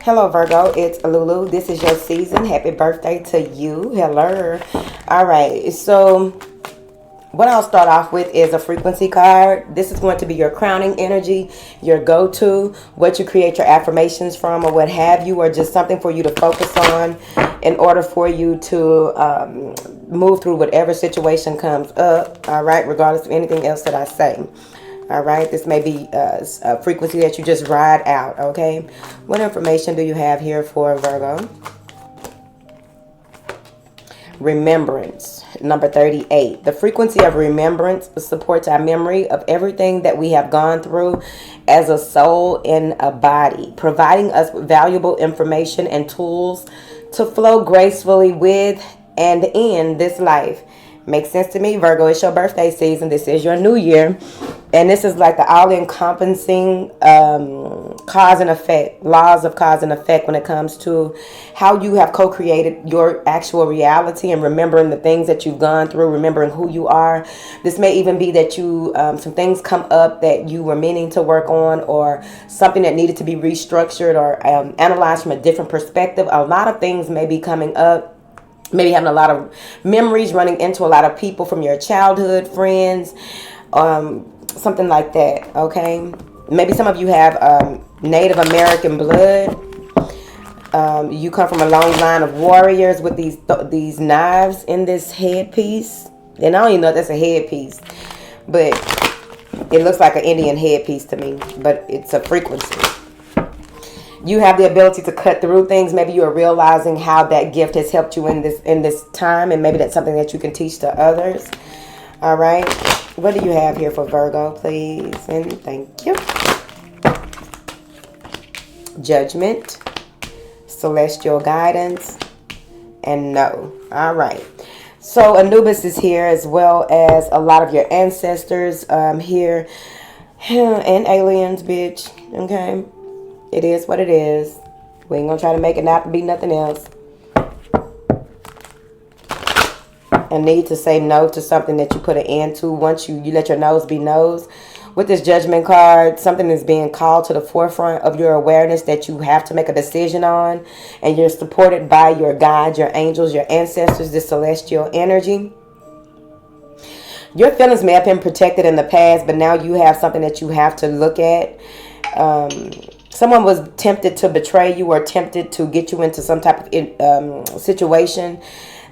Hello, Virgo. It's Lulu. This is your season. Happy birthday to you. Hello. All right. So, what I'll start off with is a frequency card. This is going to be your crowning energy, your go-to, what you create your affirmations from, or what have you, or just something for you to focus on in order for you to move through whatever situation comes up. All right, regardless of anything else that I say. All right, this may be a frequency that you just ride out, okay? What information do you have here for Virgo? Remembrance, number 38. The frequency of remembrance supports our memory of everything that we have gone through as a soul in a body, providing us with valuable information and tools to flow gracefully with and in this life. Makes sense to me, Virgo. It's your birthday season. This is your new year. And this is like the all-encompassing cause and effect, laws of cause and effect when it comes to how you have co-created your actual reality and remembering the things that you've gone through, remembering who you are. This may even be that you, some things come up that you were meaning to work on, or something that needed to be restructured or analyzed from a different perspective. A lot of things may be coming up. Maybe having a lot of memories, running into a lot of people from your childhood, friends, something like that, okay? Maybe some of you have Native American blood. You come from a long line of warriors with these knives in this headpiece. And I don't even know if that's a headpiece, but it looks like an Indian headpiece to me, but it's a frequency. You have the ability to cut through things. Maybe you are realizing how that gift has helped you in this time, and maybe that's something that you can teach to others. All right. What do you have here for Virgo, please? And thank you. Judgment, celestial guidance, and no. All right. So Anubis is here, as well as a lot of your ancestors here, and aliens, bitch. Okay. It is what it is. We ain't gonna try to make it not to be nothing else. A need to say no to something that you put an end to. Once you let your no's be no's. With this judgment card, something is being called to the forefront of your awareness that you have to make a decision on. And you're supported by your guides, your angels, your ancestors, this celestial energy. Your feelings may have been protected in the past, but now you have something that you have to look at. Someone was tempted to betray you, or tempted to get you into some type of situation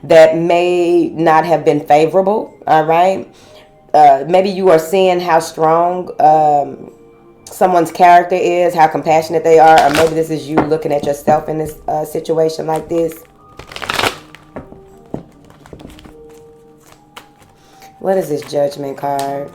that may not have been favorable. All right. Maybe you are seeing how strong someone's character is, how compassionate they are, or maybe this is you looking at yourself in this situation like this. What is this judgment card?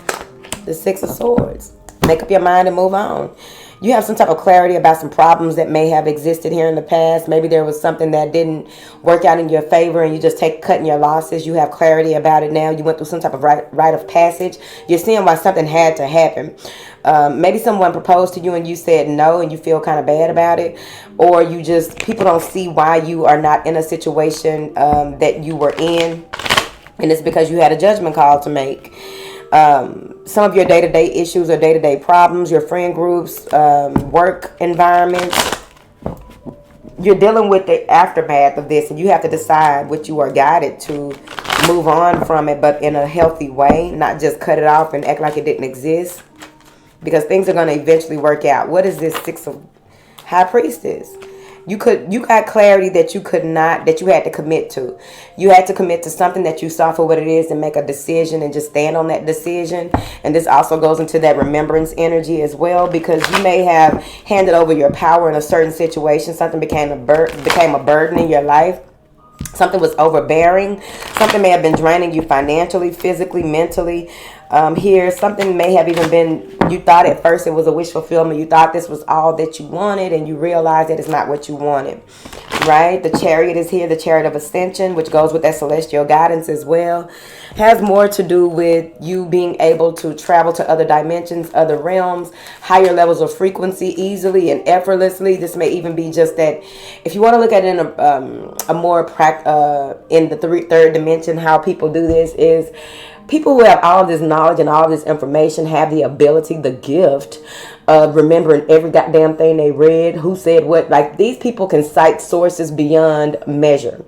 The Six of Swords. Make up your mind and move on. You have some type of clarity about some problems that may have existed here in the past. Maybe there was something that didn't work out in your favor and you just cutting your losses. You have clarity about it now. You went through some type of rite of passage. You're seeing why something had to happen. Maybe someone proposed to you and you said no and you feel kind of bad about it. Or you just, people don't see why you are not in a situation that you were in. And it's because you had a judgment call to make. Some of your day-to-day issues or day-to-day problems, your friend groups, work environments, you're dealing with the aftermath of this, and you have to decide what you are guided to move on from it, but in a healthy way, not just cut it off and act like it didn't exist, because things are going to eventually work out. What is this Six of High Priestess? You got clarity that you had to commit to. You had to commit to something that you saw for what it is and make a decision and just stand on that decision. And this also goes into that remembrance energy as well, because you may have handed over your power in a certain situation. Something became a burden in your life. Something was overbearing. Something may have been draining you financially, physically, mentally. Here, something may have even been, you thought at first it was a wish fulfillment. You thought this was all that you wanted, and you realized that it's not what you wanted, right? The Chariot is here, the Chariot of Ascension, which goes with that celestial guidance as well. Has more to do with you being able to travel to other dimensions, other realms, higher levels of frequency easily and effortlessly. This may even be just that, if you want to look at it in a more in the third dimension, how people do this is People who have all this knowledge and all this information have the ability, the gift of remembering every goddamn thing they read, who said what. Like, these people can cite sources beyond measure.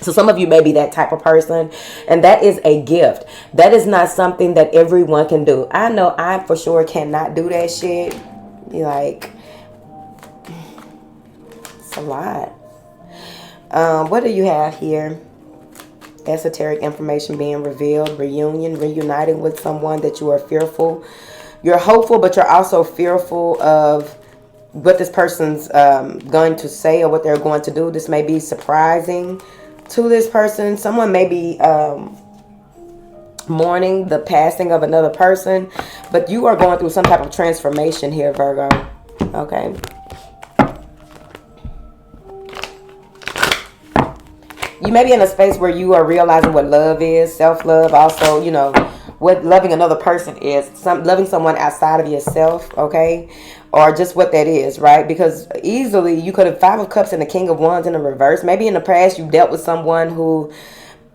So some of you may be that type of person, and that is a gift. That is not something that everyone can do. I know I for sure cannot do that shit. Be like, it's a lot. What do you have here? Esoteric information being revealed, reunion, reuniting with someone that you are fearful. You're hopeful, but you're also fearful of what this person's going to say or what they're going to do. This may be surprising to this person. Someone may be mourning the passing of another person, but you are going through some type of transformation here, Virgo. Okay. You may be in a space where you are realizing what love is, self-love. Also, you know, what loving another person is. Loving someone outside of yourself, okay? Or just what that is, right? Because easily you could have Five of Cups and the King of Wands in the reverse. Maybe in the past you dealt with someone who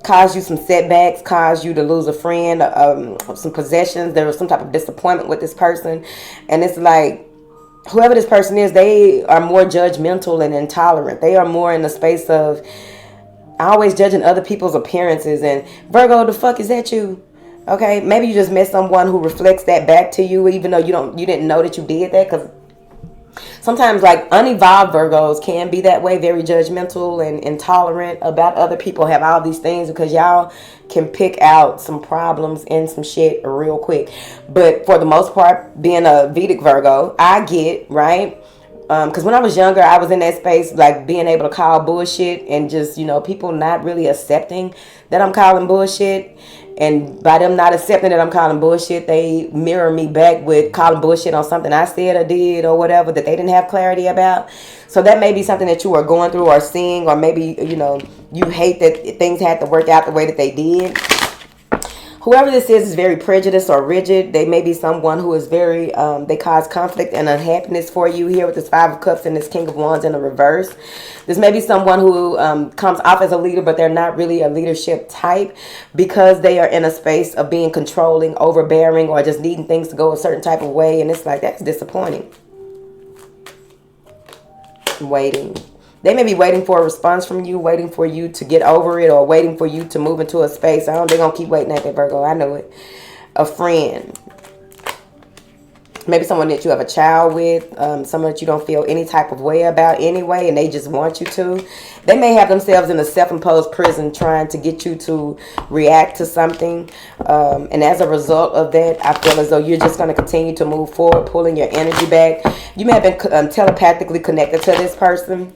caused you some setbacks, caused you to lose a friend, some possessions. There was some type of disappointment with this person. And it's like, whoever this person is, they are more judgmental and intolerant. They are more in the space of always judging other people's appearances. And Virgo, the fuck is that you? Okay, maybe you just met someone who reflects that back to you, even though you didn't know that you did that. Because sometimes, like, unevolved Virgos can be that way, very judgmental and intolerant about other people, have all these things, because y'all can pick out some problems and some shit real quick. But for the most part, being a Vedic Virgo, I get, right? Because when I was younger, I was in that space, like being able to call bullshit and just, you know, people not really accepting that I'm calling bullshit. And by them not accepting that I'm calling bullshit, they mirror me back with calling bullshit on something I said or did or whatever that they didn't have clarity about. So that may be something that you are going through or seeing, or maybe, you know, you hate that things had to work out the way that they did. Whoever this is very prejudiced or rigid. They may be someone who is very, they cause conflict and unhappiness for you here with this Five of Cups and this King of Wands in the reverse. This may be someone who comes off as a leader, but they're not really a leadership type, because they are in a space of being controlling, overbearing, or just needing things to go a certain type of way. And it's like, that's disappointing. Waiting. They may be waiting for a response from you, waiting for you to get over it, or waiting for you to move into a space. They're going to keep waiting at that, Virgo. I know it. A friend. Maybe someone that you have a child with. Someone that you don't feel any type of way about anyway, and they just want you to. They may have themselves in a self-imposed prison trying to get you to react to something. And as a result of that, I feel as though you're just going to continue to move forward, pulling your energy back. You may have been telepathically connected to this person.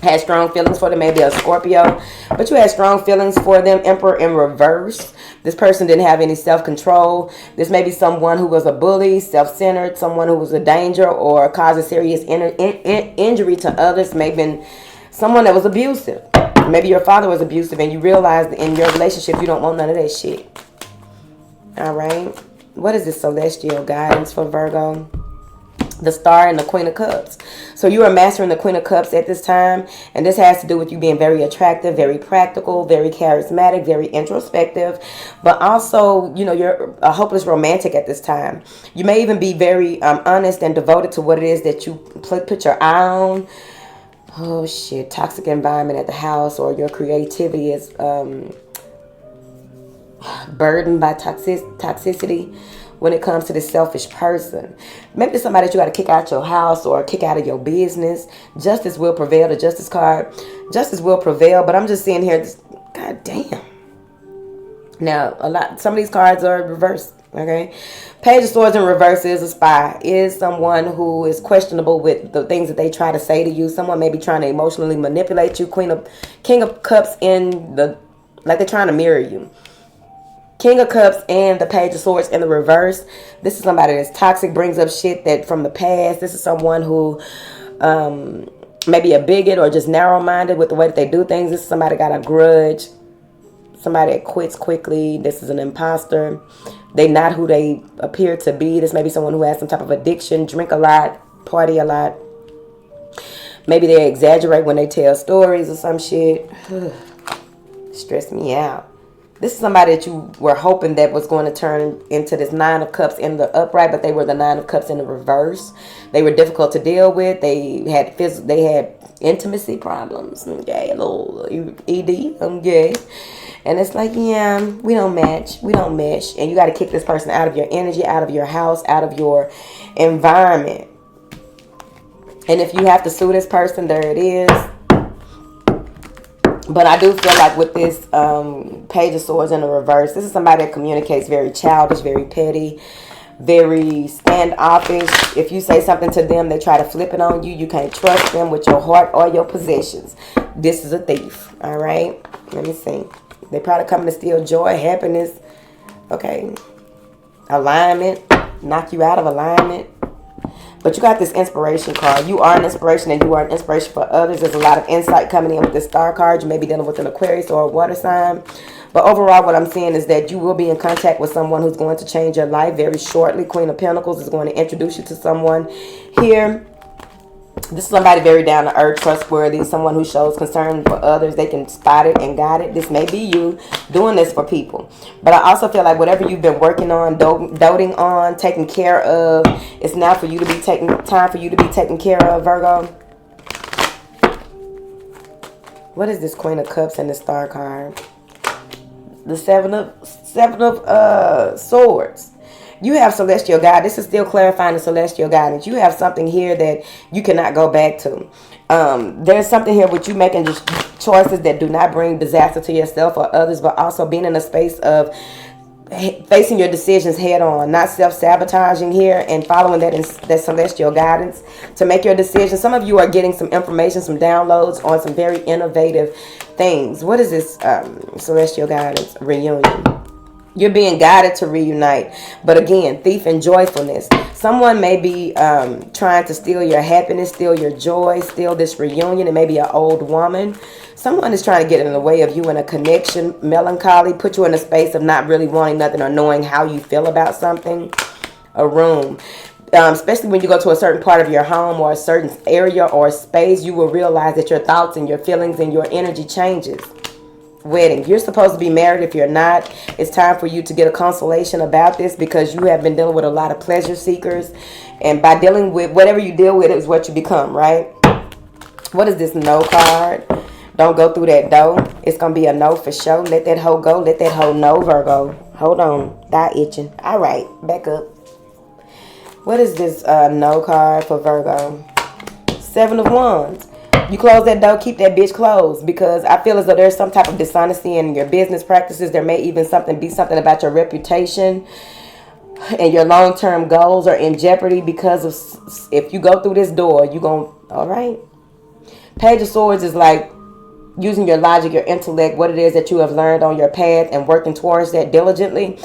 Had strong feelings for them, maybe a Scorpio, but you had strong feelings for them. Emperor in reverse. This person didn't have any self-control. This may be someone who was a bully, self-centered, someone who was a danger or caused a serious injury to others. Maybe someone that was abusive. Maybe your father was abusive and you realized in your relationship you don't want none of that shit. All right. What is this celestial guidance for Virgo? The Star and the Queen of Cups. So you are mastering the Queen of Cups at this time, and this has to do with you being very attractive, very practical, very charismatic, very introspective, but also, you know, you're a hopeless romantic at this time. You may even be very honest and devoted to what it is that you put your eye on. Oh shit, toxic environment at the house, or your creativity is burdened by toxicity. When it comes to this selfish person, maybe it's somebody that you got to kick out your house or kick out of your business. Justice will prevail. The Justice card, justice will prevail. But I'm just seeing here, god damn. Now, some of these cards are reversed. Okay, Page of Swords in reverse is a spy. Is someone who is questionable with the things that they try to say to you. Someone may be trying to emotionally manipulate you. King of Cups like they're trying to mirror you. King of Cups and the Page of Swords in the reverse. This is somebody that's toxic, brings up shit that from the past. This is someone who may be a bigot or just narrow-minded with the way that they do things. This is somebody got a grudge. Somebody that quits quickly. This is an imposter. They not who they appear to be. This may be someone who has some type of addiction, drink a lot, party a lot. Maybe they exaggerate when they tell stories or some shit. Stress me out. This is somebody that you were hoping that was going to turn into this Nine of Cups in the upright, but they were the Nine of Cups in the reverse. They were difficult to deal with. They had intimacy problems. Okay, a little ED. Okay. And it's like, yeah, we don't match. We don't mesh. And you got to kick this person out of your energy, out of your house, out of your environment. And if you have to sue this person, there it is. But I do feel like with this Page of Swords in the reverse, this is somebody that communicates very childish, very petty, very standoffish. If you say something to them, they try to flip it on you. You can't trust them with your heart or your possessions. This is a thief. All right. Let me see. They probably coming to steal joy, happiness. Okay. Alignment. Knock you out of alignment. But you got this inspiration card. You are an inspiration and you are an inspiration for others. There's a lot of insight coming in with this star card. You may be dealing with an Aquarius or a water sign. But overall, what I'm seeing is that you will be in contact with someone who's going to change your life very shortly. Queen of Pentacles is going to introduce you to someone here. This is somebody very down to earth, trustworthy, someone who shows concern for others. They can spot it and guide it. This may be you doing this for people. But I also feel like whatever you've been working on, doting on, taking care of, it's now for you to be time for you to be taken care of, Virgo. What is this Queen of Cups and the Star card? The Seven of Swords. You have celestial guidance. This is still clarifying the celestial guidance. You have something here that you cannot go back to. There's something here with you making just choices that do not bring disaster to yourself or others, but also being in a space of facing your decisions head on, not self-sabotaging here and following that celestial guidance to make your decisions. Some of you are getting some information, some downloads on some very innovative things. What is this celestial guidance? Reunion. You're being guided to reunite. But again, thief and joyfulness. Someone may be trying to steal your happiness, steal your joy, steal this reunion. It may be an old woman. Someone is trying to get in the way of you in a connection, melancholy, put you in a space of not really wanting nothing or knowing how you feel about something. A room. Especially when you go to a certain part of your home or a certain area or space, you will realize that your thoughts and your feelings and your energy changes. Wedding. You're supposed to be married. If you're not, it's time for you to get a consolation about this because you have been dealing with a lot of pleasure seekers. And by dealing with whatever you deal with is what you become, right? What is this no card? Don't go through that door. It's going to be a no for sure. Let that hoe go. Let that hoe know, Virgo. Hold on. Die itching. All right. Back up. What is this no card for Virgo? Seven of Wands. You close that door, keep that bitch closed, because I feel as though there's some type of dishonesty in your business practices. There may even be something about your reputation and your long-term goals are in jeopardy because of if you go through this door, you're going, all right. Page of Swords is like using your logic, your intellect, what it is that you have learned on your path and working towards that diligently.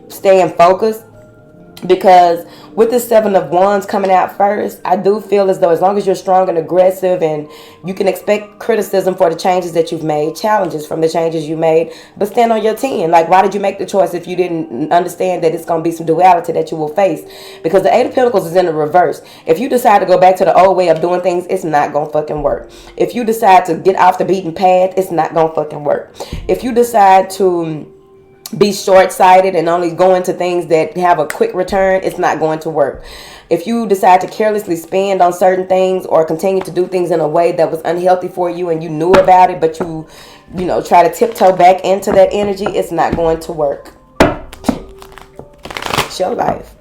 Staying focused. Because with the Seven of Wands coming out first, I do feel as though as long as you're strong and aggressive and you can expect criticism for the changes that you've made, challenges from the changes you made, but stand on your 10. Like, why did you make the choice if you didn't understand that it's going to be some duality that you will face? Because the Eight of Pentacles is in the reverse. If you decide to go back to the old way of doing things, it's not going to fucking work. If you decide to get off the beaten path, it's not going to fucking work. If you decide to be short-sighted and only go into things that have a quick return, it's not going to work. If you decide to carelessly spend on certain things or continue to do things in a way that was unhealthy for you and you knew about it, but you try to tiptoe back into that energy, it's not going to work. It's your life.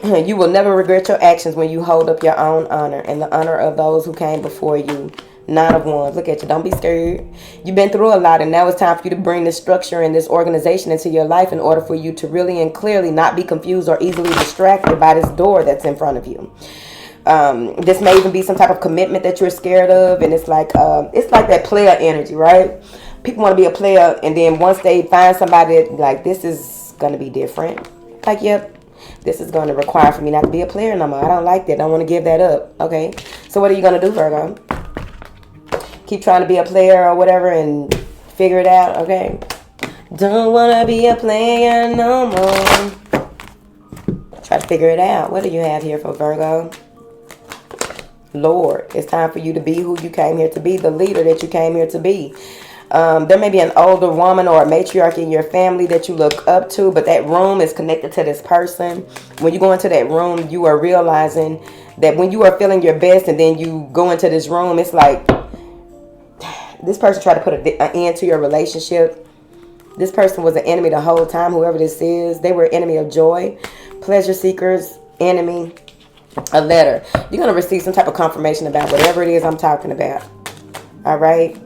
You will never regret your actions when you hold up your own honor and the honor of those who came before you. Nine of Wands. Look at you. Don't be scared. You've been through a lot, and now it's time for you to bring this structure and this organization into your life in order for you to really and clearly not be confused or easily distracted by this door that's in front of you. This may even be some type of commitment that you're scared of, and it's like that player energy, right? People want to be a player, and then once they find somebody that, like, this is going to be different. Like, yep, this is going to require for me not to be a player no more. I don't like that. I don't want to give that up. Okay, so what are you going to do, Virgo? Keep trying to be a player or whatever and figure it out, okay? Don't want to be a player no more. Try to figure it out. What do you have here for Virgo? Lord. It's time for you to be who you came here to be, the leader that you came here to be. There may be an older woman or a matriarch in your family that you look up to, but that room is connected to this person. When you go into that room, you are realizing that when you are feeling your best and then you go into this room, it's like this person tried to put an end to your relationship. This person was an enemy the whole time, whoever this is. They were an enemy of joy, pleasure seekers, enemy, a letter. You're going to receive some type of confirmation about whatever it is I'm talking about. All right?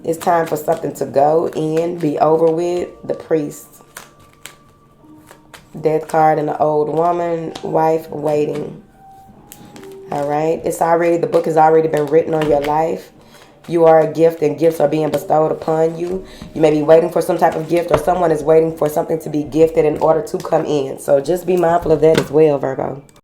It's time for something to go in, be over with. The priest. Death card and the old woman, wife waiting. All right? It's already, the book has already been written on your life. You are a gift and gifts are being bestowed upon you. You may be waiting for some type of gift or someone is waiting for something to be gifted in order to come in. So just be mindful of that as well, Virgo.